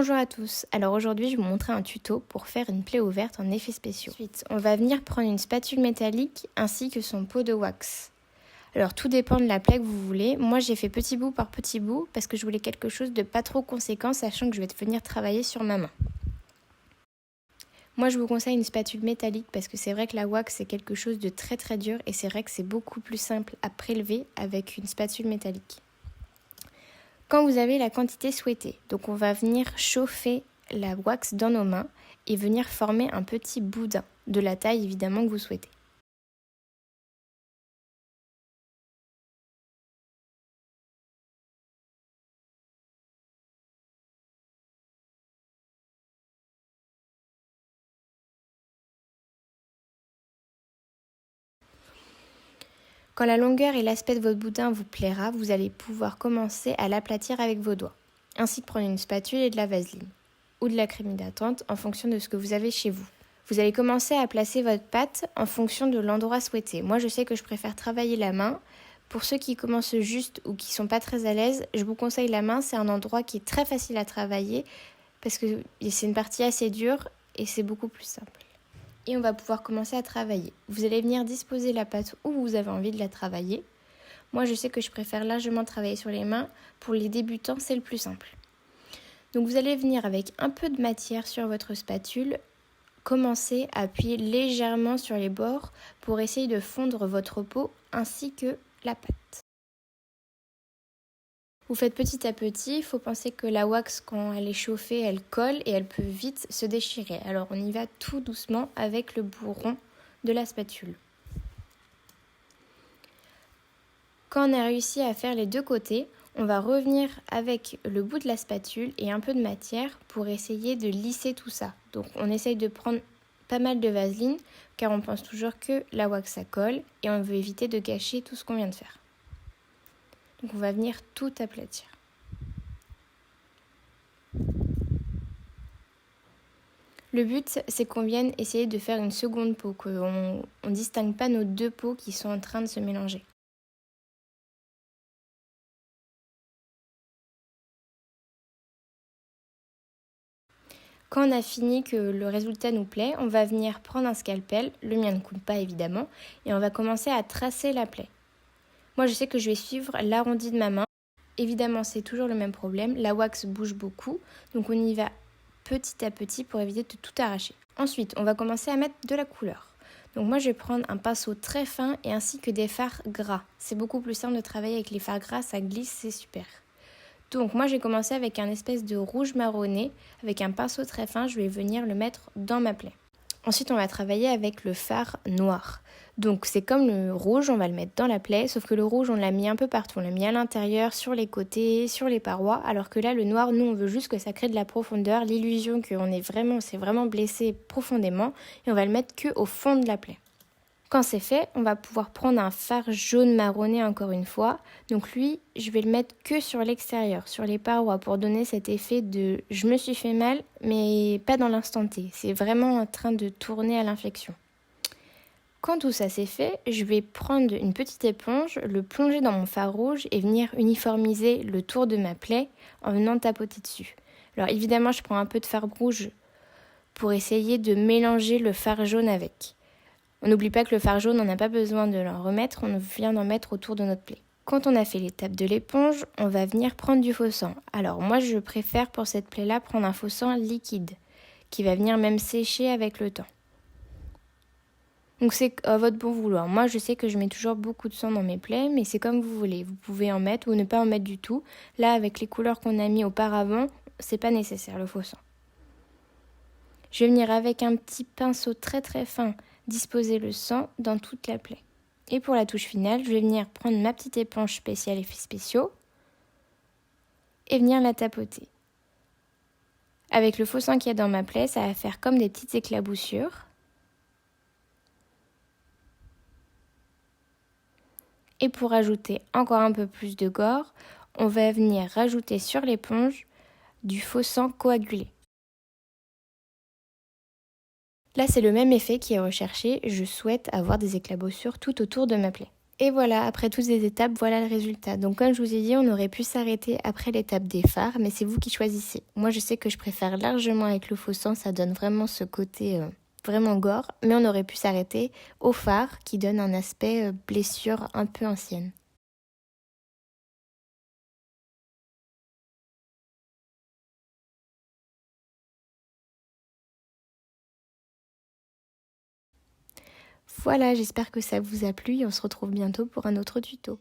Bonjour à tous, alors aujourd'hui je vais vous montrer un tuto pour faire une plaie ouverte en effets spéciaux. Ensuite, on va venir prendre une spatule métallique ainsi que son pot de wax. Alors tout dépend de la plaie que vous voulez, moi j'ai fait petit bout par petit bout parce que je voulais quelque chose de pas trop conséquent sachant que je vais venir travailler sur ma main. Moi je vous conseille une spatule métallique parce que c'est vrai que la wax c'est quelque chose de très dur et c'est vrai que c'est beaucoup plus simple à prélever avec une spatule métallique. Quand vous avez la quantité souhaitée, donc on va venir chauffer la wax dans nos mains et venir former un petit boudin, de la taille évidemment que vous souhaitez. Quand la longueur et l'aspect de votre boudin vous plaira, vous allez pouvoir commencer à l'aplatir avec vos doigts, ainsi que prendre une spatule et de la vaseline, ou de la crème hydratante en fonction de ce que vous avez chez vous. Vous allez commencer à placer votre pâte en fonction de l'endroit souhaité. Moi je sais que je préfère travailler la main. Pour ceux qui commencent juste ou qui ne sont pas très à l'aise, je vous conseille la main, c'est un endroit qui est très facile à travailler parce que c'est une partie assez dure et c'est beaucoup plus simple. Et on va pouvoir commencer à travailler. Vous allez venir disposer la pâte où vous avez envie de la travailler. Moi, je sais que je préfère largement travailler sur les mains. Pour les débutants, c'est le plus simple. Donc, vous allez venir avec un peu de matière sur votre spatule, commencer à appuyer légèrement sur les bords pour essayer de fondre votre peau ainsi que la pâte. Vous faites petit à petit, il faut penser que la wax, quand elle est chauffée, elle colle et elle peut vite se déchirer. Alors on y va tout doucement avec le bourron de la spatule. Quand on a réussi à faire les deux côtés, on va revenir avec le bout de la spatule et un peu de matière pour essayer de lisser tout ça. Donc on essaye de prendre pas mal de vaseline car on pense toujours que la wax ça colle et on veut éviter de gâcher tout ce qu'on vient de faire. Donc on va venir tout aplatir. Le but, c'est qu'on vienne essayer de faire une seconde peau, qu'on ne distingue pas nos deux peaux qui sont en train de se mélanger. Quand on a fini, que le résultat nous plaît, on va venir prendre un scalpel, le mien ne coule pas évidemment, et on va commencer à tracer la plaie. Moi je sais que je vais suivre l'arrondi de ma main. Évidemment c'est toujours le même problème, la wax bouge beaucoup, donc on y va petit à petit pour éviter de tout arracher. Ensuite on va commencer à mettre de la couleur. Donc moi je vais prendre un pinceau très fin et ainsi que des fards gras. C'est beaucoup plus simple de travailler avec les fards gras, ça glisse, c'est super. Donc moi j'ai commencé avec un espèce de rouge marronné, avec un pinceau très fin, je vais venir le mettre dans ma plaie. Ensuite, on va travailler avec le fard noir. Donc, c'est comme le rouge, on va le mettre dans la plaie, sauf que le rouge, on l'a mis un peu partout. On l'a mis à l'intérieur, sur les côtés, sur les parois, alors que là, le noir, nous, on veut juste que ça crée de la profondeur, l'illusion s'est vraiment blessé profondément, et on va le mettre que au fond de la plaie. Quand c'est fait, on va pouvoir prendre un fard jaune marronné encore une fois. Donc lui, je vais le mettre que sur l'extérieur, sur les parois, pour donner cet effet de « je me suis fait mal », mais pas dans l'instant T. C'est vraiment en train de tourner à l'inflexion. Quand tout ça c'est fait, je vais prendre une petite éponge, le plonger dans mon fard rouge et venir uniformiser le tour de ma plaie en venant tapoter dessus. Alors évidemment, je prends un peu de fard rouge pour essayer de mélanger le fard jaune avec. On n'oublie pas que le fard jaune, on n'a pas besoin de l'en remettre, on vient d'en mettre autour de notre plaie. Quand on a fait l'étape de l'éponge, on va venir prendre du faux sang. Alors moi, je préfère pour cette plaie-là prendre un faux sang liquide, qui va venir même sécher avec le temps. Donc c'est à votre bon vouloir. Moi, je sais que je mets toujours beaucoup de sang dans mes plaies, mais c'est comme vous voulez. Vous pouvez en mettre ou ne pas en mettre du tout. Là, avec les couleurs qu'on a mis auparavant, c'est pas nécessaire le faux sang. Je vais venir avec un petit pinceau très fin disposer le sang dans toute la plaie. Et pour la touche finale, je vais venir prendre ma petite éponge spéciale effets spéciaux et venir la tapoter. Avec le faux sang qu'il y a dans ma plaie, ça va faire comme des petites éclaboussures. Et pour rajouter encore un peu plus de gore, on va venir rajouter sur l'éponge du faux sang coagulé. Là, c'est le même effet qui est recherché. Je souhaite avoir des éclaboussures tout autour de ma plaie. Et voilà, après toutes ces étapes, voilà le résultat. Donc comme je vous ai dit, on aurait pu s'arrêter après l'étape des fards, mais c'est vous qui choisissez. Moi je sais que je préfère largement avec le faux sang, ça donne vraiment ce côté vraiment gore, mais on aurait pu s'arrêter au fard qui donne un aspect blessure un peu ancienne. Voilà, j'espère que ça vous a plu et on se retrouve bientôt pour un autre tuto.